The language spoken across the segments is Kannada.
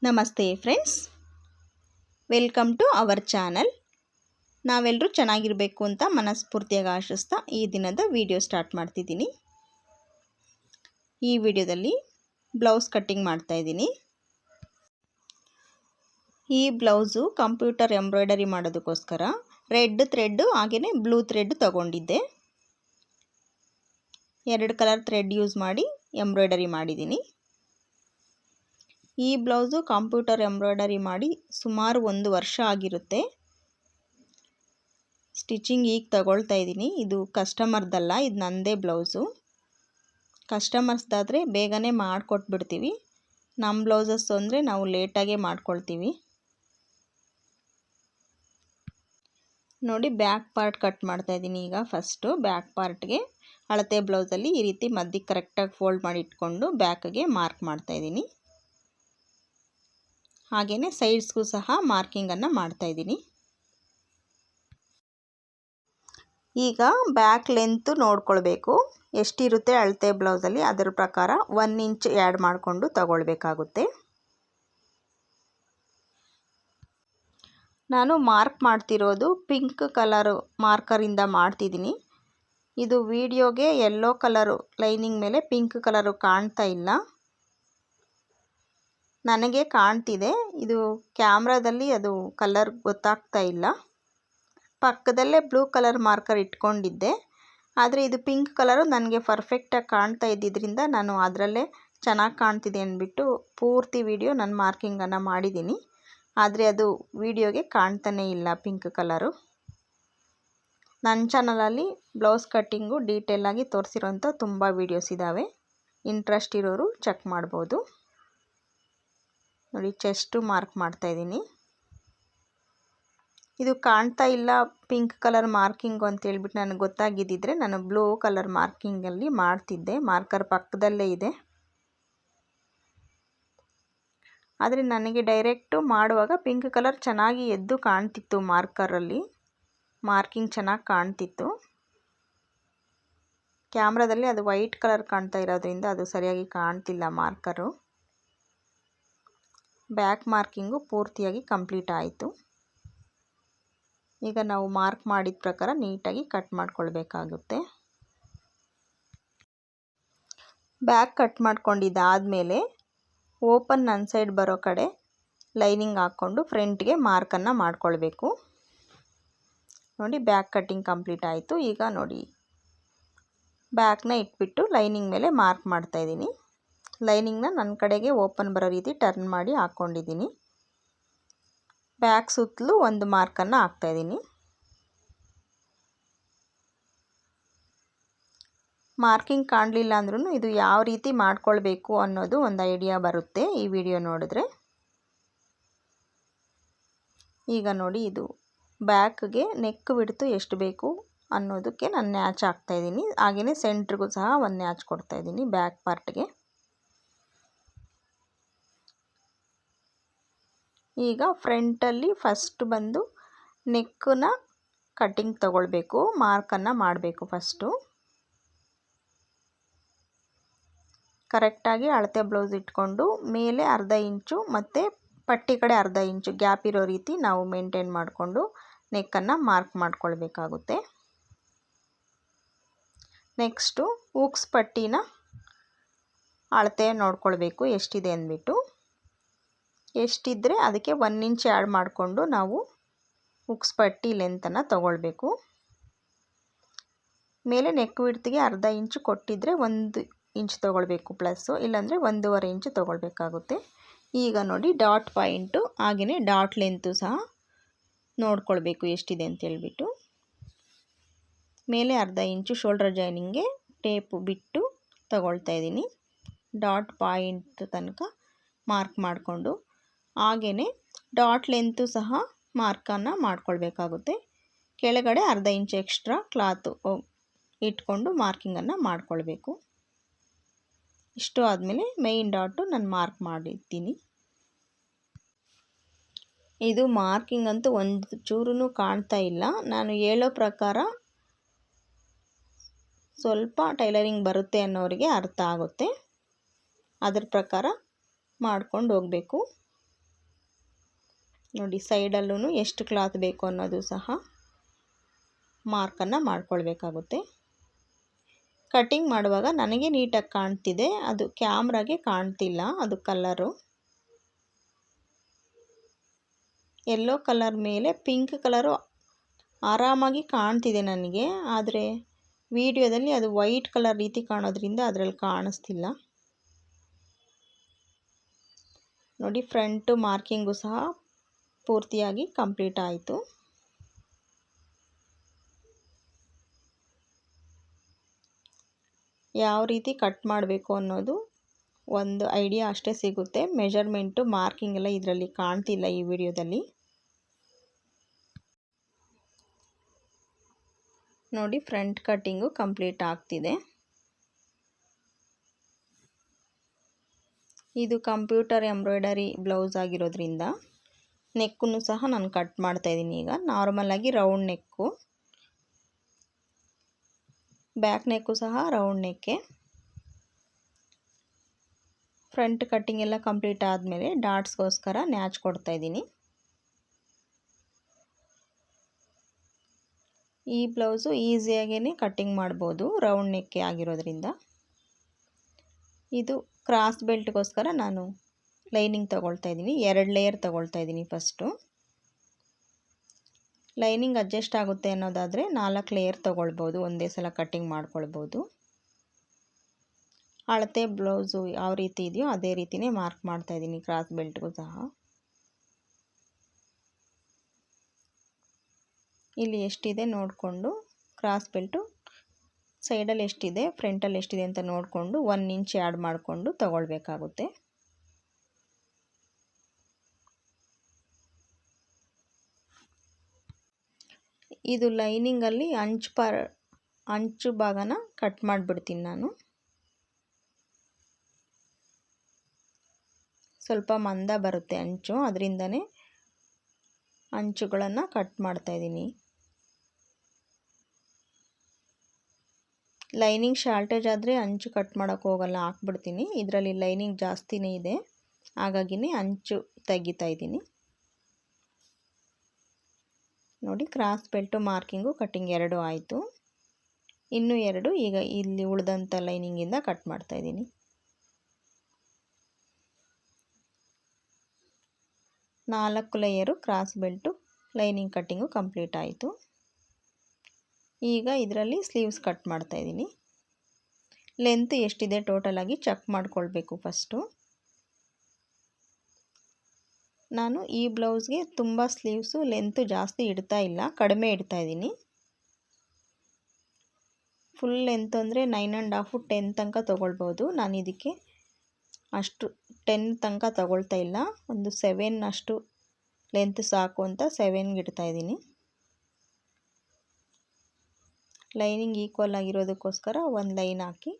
ನಮಸ್ತೆ friends, welcome to our channel. ನಾವೆಲ್ಲರೂ ಚೆನ್ನಾಗಿರಬೇಕು ಅಂತ ಮನಸ್ಫೂರ್ತಿಯಾಗಿ ಆಶಿಸ್ತಾ ಈ ದಿನದ ವಿಡಿಯೋ ಸ್ಟಾರ್ಟ್ ಮಾಡ್ತಿದ್ದೀನಿ. ಈ ವಿಡಿಯೋದಲ್ಲಿ ಬ್ಲೌಸ್ ಕಟ್ಟಿಂಗ್ ಮಾಡ್ತಾ ಇದ್ದೀನಿ. ಈ ಬ್ಲೌಸು ಕಂಪ್ಯೂಟರ್ ಎಂಬ್ರಾಯ್ಡರಿ ಮಾಡೋದಕ್ಕೋಸ್ಕರ ರೆಡ್ ಥ್ರೆಡ್ ಹಾಗೆಯೇ ಬ್ಲೂ ಥ್ರೆಡ್ ತಗೊಂಡಿದ್ದೆ. 2 ಕಲರ್ ಥ್ರೆಡ್ ಯೂಸ್ ಮಾಡಿ ಎಂಬ್ರಾಯ್ಡರಿ ಮಾಡಿದ್ದೀನಿ. ಈ ಬ್ಲೌಸು ಕಂಪ್ಯೂಟರ್ ಎಂಬ್ರಾಯ್ಡರಿ ಮಾಡಿ ಸುಮಾರು 1 ವರ್ಷ ಆಗಿರುತ್ತೆ. ಸ್ಟಿಚಿಂಗ್ ಈಗ ತಗೊಳ್ತಾ ಇದ್ದೀನಿ. ಇದು ಕಸ್ಟಮರ್ದಲ್ಲ, ಇದು ನನ್ನದೇ ಬ್ಲೌಸು. ಕಸ್ಟಮರ್ಸ್ದಾದರೆ ಬೇಗನೆ ಮಾಡಿಕೊಟ್ಬಿಡ್ತೀವಿ. ನಮ್ಮ ಬ್ಲೌಸಸ್ ಅಂದರೆ ನಾವು ಲೇಟಾಗೇ ಮಾಡ್ಕೊಳ್ತೀವಿ. ನೋಡಿ, ಬ್ಯಾಕ್ ಪಾರ್ಟ್ ಕಟ್ ಮಾಡ್ತಾ ಇದ್ದೀನಿ. ಈಗ ಫಸ್ಟು ಬ್ಯಾಕ್ ಪಾರ್ಟ್ಗೆ ಅಳತೆ ಬ್ಲೌಸಲ್ಲಿ ಈ ರೀತಿ ಮಧ್ಯಕ್ಕೆ ಕರೆಕ್ಟಾಗಿ ಫೋಲ್ಡ್ ಮಾಡಿ ಇಟ್ಕೊಂಡು ಬ್ಯಾಕ್ಗೆ ಮಾರ್ಕ್ ಮಾಡ್ತಾ ಇದ್ದೀನಿ. ಹಾಗೆಯೇ ಸೈಡ್ಸ್ಗೂ ಸಹ ಮಾರ್ಕಿಂಗನ್ನು ಮಾಡ್ತಾಯಿದ್ದೀನಿ. ಈಗ ಬ್ಯಾಕ್ ಲೆಂತು ನೋಡ್ಕೊಳ್ಬೇಕು. ಎಷ್ಟಿರುತ್ತೆ ಅಳತೆ ಬ್ಲೌಸಲ್ಲಿ ಅದರ ಪ್ರಕಾರ 1 ಇಂಚ್ ಆ್ಯಡ್ ಮಾಡಿಕೊಂಡು ತಗೊಳ್ಬೇಕಾಗುತ್ತೆ. ನಾನು ಮಾರ್ಕ್ ಮಾಡ್ತಿರೋದು ಪಿಂಕ್ ಕಲರು ಮಾರ್ಕರಿಂದ ಮಾಡ್ತಿದ್ದೀನಿ. ಇದು ವಿಡಿಯೋಗೆ ಯೆಲ್ಲೋ ಕಲರು ಲೈನಿಂಗ್ ಮೇಲೆ ಪಿಂಕ್ ಕಲರು ಕಾಣ್ತಾ ಇಲ್ಲ, ನನಗೆ ಕಾಣ್ತಿದೆ. ಇದು ಕ್ಯಾಮ್ರಾದಲ್ಲಿ ಅದು ಕಲರ್ ಗೊತ್ತಾಗ್ತಾ ಇಲ್ಲ. ಪಕ್ಕದಲ್ಲೇ ಬ್ಲೂ ಕಲರ್ ಮಾರ್ಕರ್ ಇಟ್ಕೊಂಡಿದ್ದೆ, ಆದರೆ ಇದು ಪಿಂಕ್ ಕಲರು ನನಗೆ ಪರ್ಫೆಕ್ಟಾಗಿ ಕಾಣ್ತಾ ಇದ್ದಿದ್ದರಿಂದ ನಾನು ಅದರಲ್ಲೇ ಚೆನ್ನಾಗಿ ಕಾಣ್ತಿದೆ ಅಂದ್ಬಿಟ್ಟು ಪೂರ್ತಿ ವಿಡಿಯೋ ನಾನು ಮಾರ್ಕಿಂಗನ್ನು ಮಾಡಿದ್ದೀನಿ. ಆದರೆ ಅದು ವಿಡಿಯೋಗೆ ಕಾಣ್ತಾನೇ ಇಲ್ಲ ಪಿಂಕ್ ಕಲರು. ನನ್ನ ಚಾನಲಲ್ಲಿ ಬ್ಲೌಸ್ ಕಟ್ಟಿಂಗು ಡೀಟೇಲಾಗಿ ತೋರಿಸಿರೋಂಥ ತುಂಬ ವೀಡಿಯೋಸ್ ಇದ್ದಾವೆ. ಇಂಟ್ರೆಸ್ಟ್ ಇರೋರು ಚೆಕ್ ಮಾಡ್ಬೋದು. ನೋಡಿ, ಚೆಸ್ಟು ಮಾರ್ಕ್ ಮಾಡ್ತಾಯಿದ್ದೀನಿ. ಇದು ಕಾಣ್ತಾ ಇಲ್ಲ ಪಿಂಕ್ ಕಲರ್ ಮಾರ್ಕಿಂಗು ಅಂತೇಳ್ಬಿಟ್ಟು ನನಗೆ ಗೊತ್ತಾಗಿದ್ದಿದ್ರೆ ನಾನು ಬ್ಲೂ ಕಲರ್ ಮಾರ್ಕಿಂಗಲ್ಲಿ ಮಾಡ್ತಿದ್ದೆ. ಮಾರ್ಕರ್ ಪಕ್ಕದಲ್ಲೇ ಇದೆ. ಆದರೆ ನನಗೆ ಡೈರೆಕ್ಟು ಮಾಡುವಾಗ ಪಿಂಕ್ ಕಲರ್ ಚೆನ್ನಾಗಿ ಎದ್ದು ಕಾಣ್ತಿತ್ತು. ಮಾರ್ಕರಲ್ಲಿ ಮಾರ್ಕಿಂಗ್ ಚೆನ್ನಾಗಿ ಕಾಣ್ತಿತ್ತು. ಕ್ಯಾಮ್ರಾದಲ್ಲಿ ಅದು ವೈಟ್ ಕಲರ್ ಕಾಣ್ತಾ ಇರೋದ್ರಿಂದ ಅದು ಸರಿಯಾಗಿ ಕಾಣ್ತಿಲ್ಲ ಮಾರ್ಕರು. ಬ್ಯಾಕ್ ಮಾರ್ಕಿಂಗು ಪೂರ್ತಿಯಾಗಿ ಕಂಪ್ಲೀಟ್ ಆಯಿತು. ಈಗ ನಾವು ಮಾರ್ಕ್ ಮಾಡಿದ ಪ್ರಕಾರ ನೀಟಾಗಿ ಕಟ್ ಮಾಡ್ಕೊಳ್ಬೇಕಾಗುತ್ತೆ. ಬ್ಯಾಕ್ ಕಟ್ ಮಾಡ್ಕೊಂಡಿದ್ದಾದಮೇಲೆ ಓಪನ್ ನನ್ನ ಸೈಡ್ ಬರೋ ಕಡೆ ಲೈನಿಂಗ್ ಹಾಕ್ಕೊಂಡು ಫ್ರಂಟ್ಗೆ ಮಾರ್ಕನ್ನು ಮಾಡ್ಕೊಳ್ಬೇಕು. ನೋಡಿ, ಬ್ಯಾಕ್ ಕಟ್ಟಿಂಗ್ ಕಂಪ್ಲೀಟ್ ಆಯಿತು. ಈಗ ನೋಡಿ, ಬ್ಯಾಕ್ನ ಇಟ್ಬಿಟ್ಟು ಲೈನಿಂಗ್ ಮೇಲೆ ಮಾರ್ಕ್ ಮಾಡ್ತಾಯಿದ್ದೀನಿ. ಲೈನಿಂಗ್ನ ನನ್ನ ಕಡೆಗೆ ಓಪನ್ ಬರೋ ರೀತಿ ಟರ್ನ್ ಮಾಡಿ ಹಾಕ್ಕೊಂಡಿದ್ದೀನಿ. ಬ್ಯಾಕ್ ಸುತ್ತಲೂ ಒಂದು ಮಾರ್ಕನ್ನು ಹಾಕ್ತಾಯಿದ್ದೀನಿ. ಮಾರ್ಕಿಂಗ್ ಕಾಣಲಿಲ್ಲ ಅಂದ್ರೂ ಇದು ಯಾವ ರೀತಿ ಮಾಡ್ಕೊಳ್ಬೇಕು ಅನ್ನೋದು ಒಂದು ಐಡಿಯಾ ಬರುತ್ತೆ ಈ ವಿಡಿಯೋ ನೋಡಿದ್ರೆ. ಈಗ ನೋಡಿ, ಇದು ಬ್ಯಾಕ್ಗೆ ನೆಕ್ ಬಿಡ್ತು ಎಷ್ಟು ಬೇಕು ಅನ್ನೋದಕ್ಕೆ ನಾನು ನ್ಯಾಚ್ ಹಾಕ್ತಾಯಿದ್ದೀನಿ. ಹಾಗೆಯೇ ಸೆಂಟ್ರಿಗೂ ಸಹ ಒಂದು ನ್ಯಾಚ್ ಕೊಡ್ತಾಯಿದ್ದೀನಿ ಬ್ಯಾಕ್ ಪಾರ್ಟ್ಗೆ. ಈಗ ಫ್ರಂಟಲ್ಲಿ ಫಸ್ಟ್ ಬಂದು ನೆಕ್ಕನ್ನ ಕಟ್ಟಿಂಗ್ ತಗೊಳ್ಬೇಕು. ಮಾರ್ಕನ್ನು ಮಾಡಬೇಕು. ಫಸ್ಟು ಕರೆಕ್ಟಾಗಿ ಅಳತೆ ಬ್ಲೌಸ್ ಇಟ್ಕೊಂಡು ಮೇಲೆ ಅರ್ಧ ಇಂಚು ಮತ್ತು ಪಟ್ಟಿ ಕಡೆ ಅರ್ಧ ಇಂಚು ಗ್ಯಾಪ್ ಇರೋ ರೀತಿ ನಾವು ಮೇಂಟೈನ್ ಮಾಡಿಕೊಂಡು ನೆಕ್ಕನ್ನು ಮಾರ್ಕ್ ಮಾಡ್ಕೊಳ್ಬೇಕಾಗುತ್ತೆ. ನೆಕ್ಸ್ಟು ಹೂಕ್ಸ್ ಪಟ್ಟಿನ ಅಳತೆ ನೋಡ್ಕೊಳ್ಬೇಕು ಎಷ್ಟಿದೆ ಅಂದ್ಬಿಟ್ಟು. ಎಷ್ಟಿದ್ದರೆ ಅದಕ್ಕೆ 1 ಇಂಚ್ ಆ್ಯಡ್ ಮಾಡಿಕೊಂಡು ನಾವು ಹುಕ್ಸ್ ಪಟ್ಟಿ ಲೆಂತನ್ನು ತಗೊಳ್ಬೇಕು. ಮೇಲೆ ನೆಕ್ ವಿಡ್ತಿಗೆ ಅರ್ಧ ಇಂಚು ಕೊಟ್ಟಿದ್ದರೆ 1 ಇಂಚ್ ತೊಗೊಳ್ಬೇಕು ಪ್ಲಸ್ಸು, ಇಲ್ಲಾಂದರೆ 1.5 ಇಂಚು ತೊಗೊಳ್ಬೇಕಾಗುತ್ತೆ. ಈಗ ನೋಡಿ, ಡಾಟ್ ಪಾಯಿಂಟು ಹಾಗೆಯೇ ಡಾಟ್ ಲೆಂತು ಸಹ ನೋಡ್ಕೊಳ್ಬೇಕು ಎಷ್ಟಿದೆ ಅಂತೇಳ್ಬಿಟ್ಟು. ಮೇಲೆ ಅರ್ಧ ಇಂಚು ಶೋಲ್ಡರ್ ಜಾಯ್ನಿಂಗ್ಗೆ ಟೇಪು ಬಿಟ್ಟು ತಗೊಳ್ತಾ ಇದ್ದೀನಿ. ಡಾಟ್ ಪಾಯಿಂಟ್ ತನಕ ಮಾರ್ಕ್ ಮಾಡಿಕೊಂಡು ಹಾಗೆಯೇ ಡಾಟ್ ಲೆಂತು ಸಹ ಮಾರ್ಕನ್ನು ಮಾಡ್ಕೊಳ್ಬೇಕಾಗುತ್ತೆ. ಕೆಳಗಡೆ ಅರ್ಧ ಇಂಚ್ ಎಕ್ಸ್ಟ್ರಾ ಕ್ಲಾತು ಇಟ್ಕೊಂಡು ಮಾರ್ಕಿಂಗನ್ನು ಮಾಡ್ಕೊಳ್ಬೇಕು. ಇಷ್ಟು ಆದಮೇಲೆ ಮೇಯ್ನ್ ಡಾಟು ನಾನು ಮಾರ್ಕ್ ಮಾಡಿದ್ದೀನಿ. ಇದು ಮಾರ್ಕಿಂಗ್ ಅಂತೂ ಒಂದು ಚೂರೂ ಕಾಣ್ತಾ ಇಲ್ಲ. ನಾನು ಹೇಳೋ ಪ್ರಕಾರ ಸ್ವಲ್ಪ ಟೈಲರಿಂಗ್ ಬರುತ್ತೆ ಅನ್ನೋರಿಗೆ ಅರ್ಥ ಆಗುತ್ತೆ. ಅದರ ಪ್ರಕಾರ ಮಾಡ್ಕೊಂಡು ಹೋಗಬೇಕು. ನೋಡಿ ಸೈಡಲ್ಲೂ ಎಷ್ಟು ಕ್ಲಾತ್ ಬೇಕು ಅನ್ನೋದು ಸಹ ಮಾರ್ಕನ್ನು ಮಾಡ್ಕೊಳ್ಬೇಕಾಗುತ್ತೆ. ಕಟಿಂಗ್ ಮಾಡುವಾಗ ನನಗೆ ನೀಟಾಗಿ ಕಾಣ್ತಿದೆ, ಅದು ಕ್ಯಾಮ್ರಾಗೆ ಕಾಣ್ತಿಲ್ಲ ಅದು ಕಲರು. ಯೆಲ್ಲೋ ಕಲರ್ ಮೇಲೆ ಪಿಂಕ್ ಕಲರು ಆರಾಮಾಗಿ ಕಾಣ್ತಿದೆ ನನಗೆ, ಆದರೆ ವಿಡಿಯೋದಲ್ಲಿ ಅದು ವೈಟ್ ಕಲರ್ ರೀತಿ ಕಾಣೋದ್ರಿಂದ ಅದರಲ್ಲಿ ಕಾಣಿಸ್ತಿಲ್ಲ. ನೋಡಿ ಫ್ರಂಟು ಮಾರ್ಕಿಂಗು ಸಹ ಪೂರ್ತಿಯಾಗಿ ಕಂಪ್ಲೀಟ್ ಆಯಿತು. ಯಾವ ರೀತಿ ಕಟ್ ಮಾಡಬೇಕು ಅನ್ನೋದು ಒಂದು ಐಡಿಯಾ ಅಷ್ಟೇ ಸಿಗುತ್ತೆ. ಮೆಜರ್ಮೆಂಟು ಮಾರ್ಕಿಂಗ್ ಎಲ್ಲ ಇದರಲ್ಲಿ ಕಾಣ್ತಿಲ್ಲ ಈ ವಿಡಿಯೋದಲ್ಲಿ. ನೋಡಿ ಫ್ರಂಟ್ ಕಟ್ಟಿಂಗು ಕಂಪ್ಲೀಟ್ ಆಗ್ತಿದೆ. ಇದು ಕಂಪ್ಯೂಟರ್ ಎಂಬ್ರಾಯ್ಡರಿ ಬ್ಲೌಸ್ ಆಗಿರೋದ್ರಿಂದ ನೆಕ್ಕನ್ನು ಸಹ ನಾನು ಕಟ್ ಮಾಡ್ತಾಯಿದ್ದೀನಿ. ಈಗ ನಾರ್ಮಲಾಗಿ ರೌಂಡ್ ನೆಕ್ಕು, ಬ್ಯಾಕ್ ನೆಕ್ಕು ಸಹ ರೌಂಡ್ ನೆಕ್ಕೆ. ಫ್ರಂಟ್ ಕಟ್ಟಿಂಗ್ ಎಲ್ಲ ಕಂಪ್ಲೀಟ್ ಆದಮೇಲೆ ಡಾಟ್ಸ್ಗೋಸ್ಕರ ನ್ಯಾಚ್ ಕೊಡ್ತಾಯಿದ್ದೀನಿ. ಈ ಬ್ಲೌಸು ಈಸಿಯಾಗೇ ಕಟ್ಟಿಂಗ್ ಮಾಡ್ಬೋದು ರೌಂಡ್ ನೆಕ್ಕೆ ಆಗಿರೋದ್ರಿಂದ. ಇದು ಕ್ರಾಸ್ ಬೆಲ್ಟ್ಗೋಸ್ಕರ ನಾನು ಲೈನಿಂಗ್ ತೊಗೊಳ್ತಾ ಇದ್ದೀನಿ. 2 ಲೇಯರ್ ತೊಗೊಳ್ತಾ ಇದ್ದೀನಿ. ಫಸ್ಟು ಲೈನಿಂಗ್ ಅಡ್ಜಸ್ಟ್ ಆಗುತ್ತೆ ಅನ್ನೋದಾದರೆ 4 ಲೇಯರ್ ತೊಗೊಳ್ಬೋದು, ಒಂದೇ ಸಲ ಕಟ್ಟಿಂಗ್ ಮಾಡ್ಕೊಳ್ಬೋದು. ಅಳತೆ ಬ್ಲೌಸು ಯಾವ ರೀತಿ ಇದೆಯೋ ಅದೇ ರೀತಿಯೇ ಮಾರ್ಕ್ ಮಾಡ್ತಾ ಇದ್ದೀನಿ ಕ್ರಾಸ್ ಬೆಲ್ಟ್ಗೂ ಸಹ. ಇಲ್ಲಿ ಎಷ್ಟಿದೆ ನೋಡಿಕೊಂಡು ಕ್ರಾಸ್ ಬೆಲ್ಟು ಸೈಡಲ್ಲಿ ಎಷ್ಟಿದೆ ಫ್ರಂಟಲ್ಲಿ ಎಷ್ಟಿದೆ ಅಂತ ನೋಡಿಕೊಂಡು 1 ಇಂಚ್ ಆ್ಯಡ್ ಮಾಡಿಕೊಂಡು ತಗೊಳ್ಬೇಕಾಗುತ್ತೆ. ಇದು ಲೈನಿಂಗಲ್ಲಿ ಅಂಚು ಭಾಗನ ಕಟ್ ಮಾಡಿಬಿಡ್ತೀನಿ ನಾನು. ಸ್ವಲ್ಪ ಮಂದ ಬರುತ್ತೆ ಅಂಚು, ಅದರಿಂದನೇ ಅಂಚುಗಳನ್ನು ಕಟ್ ಮಾಡ್ತಾಯಿದ್ದೀನಿ. ಲೈನಿಂಗ್ ಶಾರ್ಟೇಜ್ ಆದರೆ ಅಂಚು ಕಟ್ ಮಾಡೋಕ್ಕೆ ಹೋಗಲ್ಲ, ಹಾಕ್ಬಿಡ್ತೀನಿ. ಇದರಲ್ಲಿ ಲೈನಿಂಗ್ ಜಾಸ್ತಿನೇ ಇದೆ, ಹಾಗಾಗಿನೇ ಅಂಚು ತೆಗಿತಾ ಇದ್ದೀನಿ. ನೋಡಿ ಕ್ರಾಸ್ ಬೆಲ್ಟು ಮಾರ್ಕಿಂಗು ಕಟ್ಟಿಂಗ್ 2 ಆಯಿತು. ಇನ್ನೂ 2 ಈಗ ಇಲ್ಲಿ ಉಳಿದಂಥ ಲೈನಿಂಗಿಂದ ಕಟ್ ಮಾಡ್ತಾಯಿದ್ದೀನಿ. ನಾಲ್ಕು layer cross belt lining cutting complete ಆಯಿತು. ಈಗ ಇದರಲ್ಲಿ ಸ್ಲೀವ್ಸ್ ಕಟ್ ಮಾಡ್ತಾಯಿದ್ದೀನಿ. ಲೆಂತ್ ಎಷ್ಟಿದೆ ಟೋಟಲಾಗಿ ಚೆಕ್ ಮಾಡ್ಕೊಳ್ಬೇಕು ಫಸ್ಟು. ನಾನು ಈ ಬ್ಲೌಸ್ಗೆ ತುಂಬ ಸ್ಲೀವ್ಸು ಲೆಂತು ಜಾಸ್ತಿ ಇಡ್ತಾ ಇಲ್ಲ, ಕಡಿಮೆ ಇಡ್ತಾ ಇದ್ದೀನಿ. ಫುಲ್ ಲೆಂತ್ ಅಂದರೆ 9.5 10 ತನಕ ತೊಗೊಳ್ಬೋದು. ನಾನು ಇದಕ್ಕೆ ಅಷ್ಟು 10 ತನಕ ತೊಗೊಳ್ತಾ ಇಲ್ಲ, ಒಂದು 7 ಅಷ್ಟು ಲೆಂತ್ ಸಾಕು ಅಂತ 7ಗೆ ಇಡ್ತಾ ಇದ್ದೀನಿ. ಲೈನಿಂಗ್ ಈಕ್ವಲ್ ಆಗಿರೋದಕ್ಕೋಸ್ಕರ ಒಂದು ಲೈನ್ ಹಾಕಿ,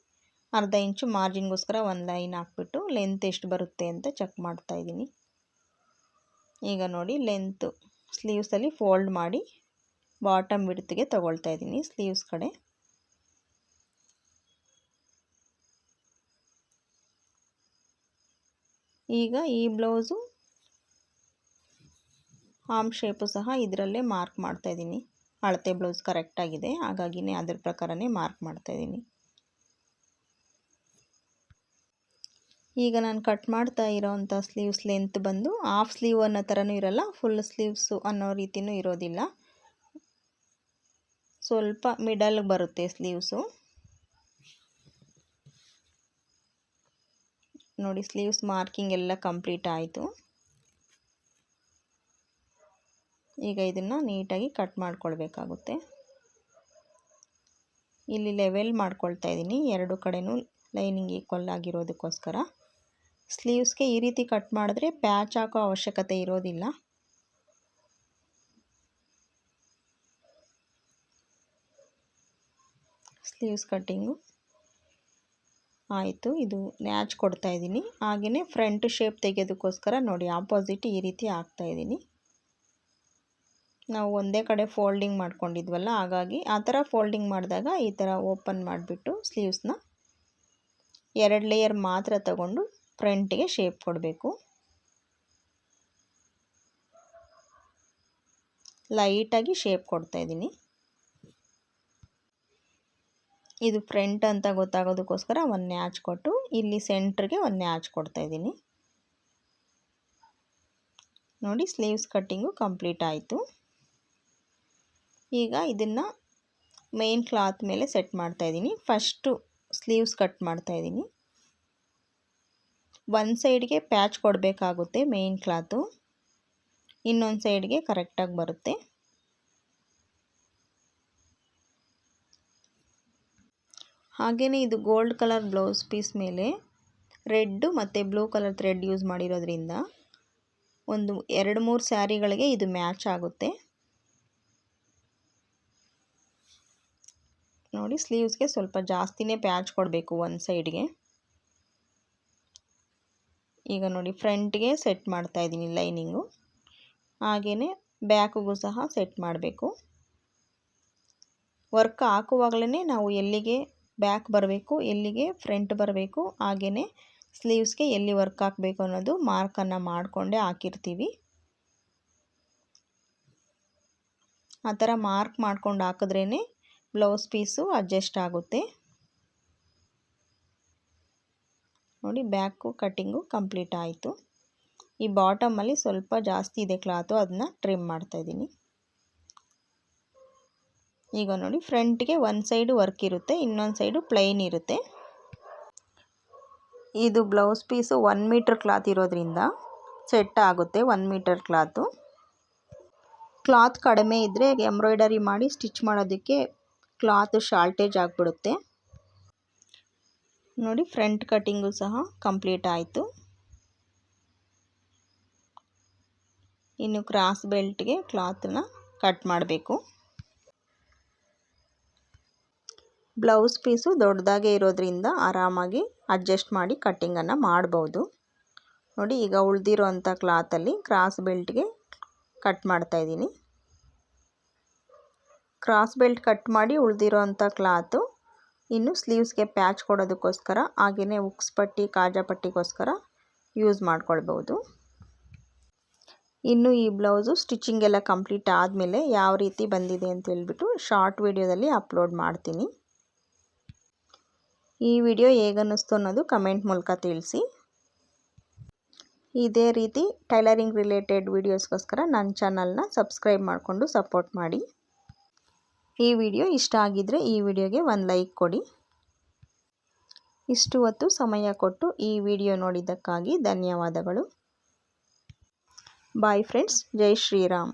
ಅರ್ಧ ಇಂಚು ಮಾರ್ಜಿನ್ಗೋಸ್ಕರ ಒಂದು ಲೈನ್ ಹಾಕ್ಬಿಟ್ಟು ಲೆಂತ್ ಎಷ್ಟು ಬರುತ್ತೆ ಅಂತ ಚೆಕ್ ಮಾಡ್ತಾ ಇದ್ದೀನಿ. ಈಗ ನೋಡಿ ಲೆಂತು ಸ್ಲೀವ್ಸಲ್ಲಿ ಫೋಲ್ಡ್ ಮಾಡಿ ಬಾಟಮ್ ವಿಡ್ತ್ಗೆ ತೊಗೊಳ್ತಾ ಇದ್ದೀನಿ ಸ್ಲೀವ್ಸ್ ಕಡೆ. ಈಗ ಈ ಬ್ಲೌಸು ಆರ್ಮ್ ಶೇಪು ಸಹ ಇದರಲ್ಲೇ ಮಾರ್ಕ್ ಮಾಡ್ತಾಯಿದ್ದೀನಿ. ಅಳತೆ ಬ್ಲೌಸ್ ಕರೆಕ್ಟಾಗಿದೆ, ಹಾಗಾಗಿನೇ ಅದ್ರ ಪ್ರಕಾರನೇ ಮಾರ್ಕ್ ಮಾಡ್ತಾಯಿದ್ದೀನಿ. ಈಗ ನಾನು ಕಟ್ ಮಾಡ್ತಾ ಇರೋವಂಥ ಸ್ಲೀವ್ಸ್ ಲೆಂತ್ ಬಂದು ಹಾಫ್ ಸ್ಲೀವ್ ಅನ್ನೋ ಥರನೂ ಇರಲ್ಲ, ಫುಲ್ ಸ್ಲೀವ್ಸು ಅನ್ನೋ ರೀತಿಯೂ ಇರೋದಿಲ್ಲ, ಸ್ವಲ್ಪ ಮಿಡಲ್ಗೆ ಬರುತ್ತೆ ಸ್ಲೀವ್ಸು. ನೋಡಿ ಸ್ಲೀವ್ಸ್ ಮಾರ್ಕಿಂಗ್ ಎಲ್ಲ ಕಂಪ್ಲೀಟ್ ಆಯಿತು. ಈಗ ಇದನ್ನು ನೀಟಾಗಿ ಕಟ್ ಮಾಡ್ಕೊಳ್ಬೇಕಾಗುತ್ತೆ. ಇಲ್ಲಿ ಲೆವೆಲ್ ಮಾಡ್ಕೊಳ್ತಾ ಇದ್ದೀನಿ, 2 ಕಡೆನೂ ಲೈನಿಂಗ್ ಈಕ್ವಲ್ ಆಗಿರೋದಕ್ಕೋಸ್ಕರ. ಸ್ಲೀವ್ಸ್ಗೆ ಈ ರೀತಿ ಕಟ್ ಮಾಡಿದ್ರೆ ಪ್ಯಾಚ್ ಹಾಕೋ ಅವಶ್ಯಕತೆ ಇರೋದಿಲ್ಲ. ಸ್ಲೀವ್ಸ್ ಕಟ್ಟಿಂಗು ಆಯಿತು. ಇದು ನ್ಯಾಚ್ ಕೊಡ್ತಾ ಇದ್ದೀನಿ. ಹಾಗೆಯೇ ಫ್ರಂಟ್ ಶೇಪ್ ತೆಗೆಯೋದಕ್ಕೋಸ್ಕರ ನೋಡಿ ಆಪೋಸಿಟ್ ಈ ರೀತಿ ಹಾಕ್ತಾಯಿದ್ದೀನಿ. ನಾವು ಒಂದೇ ಕಡೆ ಫೋಲ್ಡಿಂಗ್ ಮಾಡ್ಕೊಂಡಿದ್ವಲ್ಲ, ಹಾಗಾಗಿ ಆ ಥರ ಫೋಲ್ಡಿಂಗ್ ಮಾಡಿದಾಗ ಈ ಥರ ಓಪನ್ ಮಾಡಿಬಿಟ್ಟು ಸ್ಲೀವ್ಸ್ನ 2 ಲೇಯರ್ ಮಾತ್ರ ತಗೊಂಡು ಫ್ರಂಟಿಗೆ ಶೇಪ್ ಕೊಡಬೇಕು. ಲೈಟಾಗಿ ಶೇಪ್ ಕೊಡ್ತಾಯಿದ್ದೀನಿ. ಇದು ಫ್ರಂಟ್ ಅಂತ ಗೊತ್ತಾಗೋದಕ್ಕೋಸ್ಕರ ಒಂದು ನ್ಯಾಚ್ ಕೊಟ್ಟು ಇಲ್ಲಿ ಸೆಂಟ್ರಿಗೆ ಒಂದು ನ್ಯಾಚ್ ಕೊಡ್ತಾಯಿದ್ದೀನಿ. ನೋಡಿ, ಸ್ಲೀವ್ಸ್ ಕಟ್ಟಿಂಗು ಕಂಪ್ಲೀಟ್ ಆಯಿತು. ಈಗ ಇದನ್ನು ಮೇನ್ ಕ್ಲಾತ್ ಮೇಲೆ ಸೆಟ್ ಮಾಡ್ತಾಯಿದ್ದೀನಿ. ಫಸ್ಟು ಸ್ಲೀವ್ಸ್ ಕಟ್ ಮಾಡ್ತಾಯಿದ್ದೀನಿ. ಒಂದು ಸೈಡ್ಗೆ ಪ್ಯಾಚ್ ಕೊಡಬೇಕಾಗುತ್ತೆ ಮೇನ್ ಕ್ಲಾತು, ಇನ್ನೊಂದು ಸೈಡ್ಗೆ ಕರೆಕ್ಟಾಗಿ ಬರುತ್ತೆ. ಹಾಗೆಯೇ ಇದು ಗೋಲ್ಡ್ ಕಲರ್ ಬ್ಲೌಸ್ ಪೀಸ್ ಮೇಲೆ ರೆಡ್ಡು ಮತ್ತು ಬ್ಲೂ ಕಲರ್ ಥ್ರೆಡ್ ಯೂಸ್ ಮಾಡಿರೋದ್ರಿಂದ ಒಂದು 2-3 ಸ್ಯಾರಿಗಳಿಗೆ ಇದು ಮ್ಯಾಚ್ ಆಗುತ್ತೆ. ನೋಡಿ, ಸ್ಲೀವ್ಸ್ಗೆ ಸ್ವಲ್ಪ ಜಾಸ್ತಿನೇ ಪ್ಯಾಚ್ ಕೊಡಬೇಕು ಒಂದು ಸೈಡ್ಗೆ. ಈಗ ನೋಡಿ, ಫ್ರಂಟ್ಗೆ ಸೆಟ್ ಮಾಡ್ತಾಯಿದ್ದೀನಿ ಲೈನಿಂಗು, ಹಾಗೆಯೇ ಬ್ಯಾಕ್ಗೂ ಸಹ ಸೆಟ್ ಮಾಡಬೇಕು. ವರ್ಕ್ ಹಾಕುವಾಗಲೇ ನಾವು ಎಲ್ಲಿಗೆ ಬ್ಯಾಕ್ ಬರಬೇಕು, ಎಲ್ಲಿಗೆ ಫ್ರಂಟ್ ಬರಬೇಕು, ಹಾಗೆಯೇ ಸ್ಲೀವ್ಸ್ಗೆ ಎಲ್ಲಿ ವರ್ಕ್ ಹಾಕಬೇಕು ಅನ್ನೋದು ಮಾರ್ಕನ್ನು ಮಾಡಿಕೊಂಡೇ ಹಾಕಿರ್ತೀವಿ. ಆ ಥರ ಮಾರ್ಕ್ ಮಾಡ್ಕೊಂಡು ಹಾಕಿದ್ರೇ ಬ್ಲೌಸ್ ಪೀಸು ಅಡ್ಜಸ್ಟ್ ಆಗುತ್ತೆ. ನೋಡಿ, ಬ್ಯಾಕು ಕಟ್ಟಿಂಗು ಕಂಪ್ಲೀಟ್ ಆಯಿತು. ಈ ಬಾಟಮಲ್ಲಿ ಸ್ವಲ್ಪ ಜಾಸ್ತಿ ಇದೆ ಕ್ಲಾತು, ಅದನ್ನ ಟ್ರಿಮ್ ಮಾಡ್ತಾಯಿದ್ದೀನಿ. ಈಗ ನೋಡಿ, ಫ್ರಂಟ್ಗೆ ಒಂದು ಸೈಡು ವರ್ಕ್ ಇರುತ್ತೆ, ಇನ್ನೊಂದು ಸೈಡು ಪ್ಲೈನ್ ಇರುತ್ತೆ. ಇದು ಬ್ಲೌಸ್ ಪೀಸು 1 ಮೀಟ್ರ್ ಕ್ಲಾತ್ ಇರೋದ್ರಿಂದ ಸೆಟ್ ಆಗುತ್ತೆ. 1 ಮೀಟರ್ ಕ್ಲಾತು. ಕ್ಲಾತ್ ಕಡಿಮೆ ಇದ್ದರೆ ಎಂಬ್ರಾಯ್ಡರಿ ಮಾಡಿ ಸ್ಟಿಚ್ ಮಾಡೋದಕ್ಕೆ ಕ್ಲಾತು ಶಾರ್ಟೇಜ್ ಆಗಿಬಿಡುತ್ತೆ. ನೋಡಿ, ಫ್ರಂಟ್ ಕಟ್ಟಿಂಗು ಸಹ ಕಂಪ್ಲೀಟ್ ಆಯಿತು. ಇನ್ನು ಕ್ರಾಸ್ ಬೆಲ್ಟ್ಗೆ ಕ್ಲಾತನ್ನ ಕಟ್ ಮಾಡಬೇಕು. ಬ್ಲೌಸ್ ಪೀಸು ದೊಡ್ಡದಾಗೆ ಇರೋದ್ರಿಂದ ಆರಾಮಾಗಿ ಅಡ್ಜಸ್ಟ್ ಮಾಡಿ ಕಟ್ಟಿಂಗನ್ನು ಮಾಡ್ಬೋದು. ನೋಡಿ, ಈಗ ಉಳಿದಿರೋ ಅಂಥ ಕ್ಲಾತಲ್ಲಿ ಕ್ರಾಸ್ ಬೆಲ್ಟ್ಗೆ ಕಟ್ ಮಾಡ್ತಾಯಿದ್ದೀನಿ. ಕ್ರಾಸ್ ಬೆಲ್ಟ್ ಕಟ್ ಮಾಡಿ ಉಳಿದಿರೋ ಅಂಥ ಕ್ಲಾತು ಇನ್ನು ಸ್ಲೀವ್ಸ್ಗೆ ಪ್ಯಾಚ್ ಕೊಡೋದಕ್ಕೋಸ್ಕರ, ಹಾಗೆಯೇ ಉಕ್ಸ್ ಪಟ್ಟಿ ಕಾಜಾ ಪಟ್ಟಿಗೋಸ್ಕರ ಯೂಸ್ ಮಾಡ್ಕೊಳ್ಬೋದು. ಇನ್ನು ಈ ಬ್ಲೌಸು ಸ್ಟಿಚಿಂಗ್ ಎಲ್ಲ ಕಂಪ್ಲೀಟ್ ಆದಮೇಲೆ ಯಾವ ರೀತಿ ಬಂದಿದೆ ಅಂತ ಹೇಳ್ಬಿಟ್ಟು ಶಾರ್ಟ್ ವಿಡಿಯೋದಲ್ಲಿ ಅಪ್ಲೋಡ್ ಮಾಡ್ತೀನಿ. ಈ ವಿಡಿಯೋ ಹೇಗನ್ನಿಸ್ತು ಅನ್ನೋದು ಕಮೆಂಟ್ ಮೂಲಕ ತಿಳಿಸಿ. ಇದೇ ರೀತಿ ಟೈಲರಿಂಗ್ ರಿಲೇಟೆಡ್ ವಿಡಿಯೋಸ್ಗೋಸ್ಕರ ನನ್ನ ಚಾನಲ್ನ ಸಬ್ಸ್ಕ್ರೈಬ್ ಮಾಡಿಕೊಂಡು ಸಪೋರ್ಟ್ ಮಾಡಿ. ಈ ವಿಡಿಯೋ ಇಷ್ಟ ಆಗಿದ್ದರೆ ಈ ವಿಡಿಯೋಗೆ ಒಂದು ಲೈಕ್ ಕೊಡಿ. ಇಷ್ಟು ಹೊತ್ತು ಸಮಯ ಕೊಟ್ಟು ಈ ವಿಡಿಯೋ ನೋಡಿದ್ದಕ್ಕಾಗಿ ಧನ್ಯವಾದಗಳು. ಬಾಯ್ ಫ್ರೆಂಡ್ಸ್, ಜೈ ಶ್ರೀರಾಮ್.